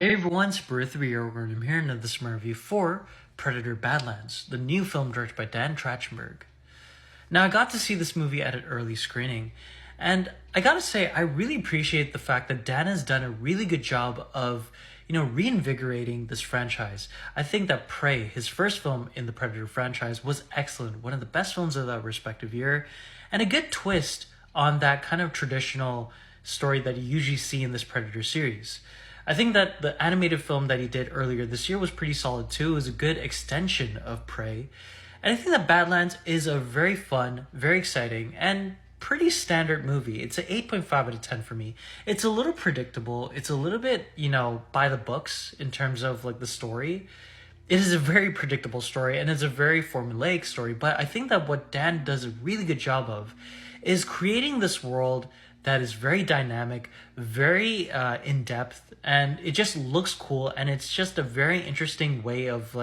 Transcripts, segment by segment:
Hey everyone, it's Rio, and I'm here in another summer review for Predator Badlands, the new film directed by Dan Trachtenberg. Now, I got to see this movie at an early screening, and I gotta say, I really appreciate the fact that Dan has done a really good job of, reinvigorating this franchise. I think that Prey, his first film in the Predator franchise, was excellent, one of the best films of that respective year, and a good twist on that kind of traditional story that you usually see in this Predator series. I think that the animated film that he did earlier this year was pretty solid too. It was a good extension of Prey. And I think that Badlands is a very fun, very exciting, and pretty standard movie. It's an 8.5 out of 10 for me. It's a little predictable. It's a little bit, by the books in terms of like the story. It is a very predictable story and it's a very formulaic story, but I think that what Dan does a really good job of is creating this world that is very dynamic, very in depth, and it just looks cool. And it's just a very interesting way of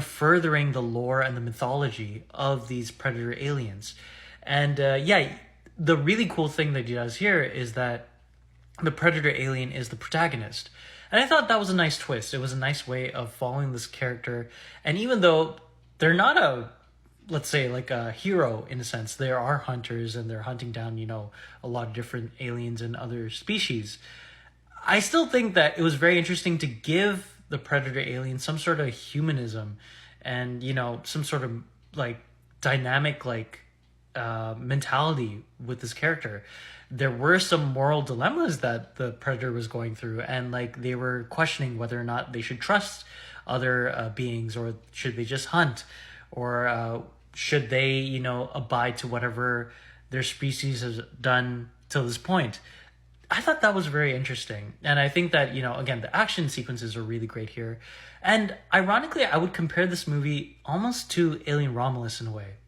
furthering the lore and the mythology of these predator aliens. And the really cool thing that he does here is that the predator alien is the protagonist. And I thought that was a nice twist. It was a nice way of following this character. And even though they're not let's say like a hero in a sense, there are hunters and they're hunting down, a lot of different aliens and other species. I still think that it was very interesting to give the predator alien some sort of humanism and, some sort of like dynamic mentality with this character. There were some moral dilemmas that the predator was going through, and like they were questioning whether or not they should trust other beings, or should they just hunt, or should they, abide to whatever their species has done till this point. I thought that was very interesting. And I think that, again, the action sequences are really great here. And ironically, I would compare this movie almost to Alien Romulus in a way.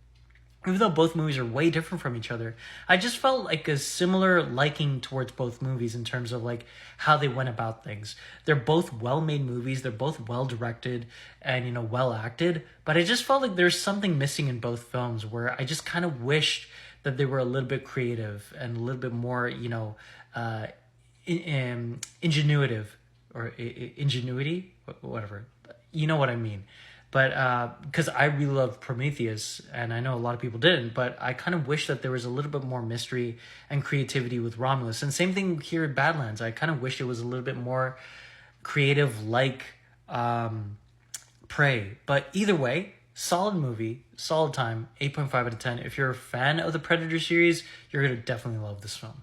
Even though both movies are way different from each other, I just felt like a similar liking towards both movies in terms of like how they went about things. They're both well-made movies. They're both well-directed and, well acted. But I just felt like there's something missing in both films where I just kind of wished that they were a little bit creative and a little bit more, ingenuitive or ingenuity, whatever. You know what I mean. But because I really love Prometheus, and I know a lot of people didn't, but I kind of wish that there was a little bit more mystery and creativity with Romulus. And same thing here at Badlands. I kind of wish it was a little bit more creative, like Prey. But either way, solid movie, solid time, 8.5 out of 10. If you're a fan of the Predator series, you're going to definitely love this film.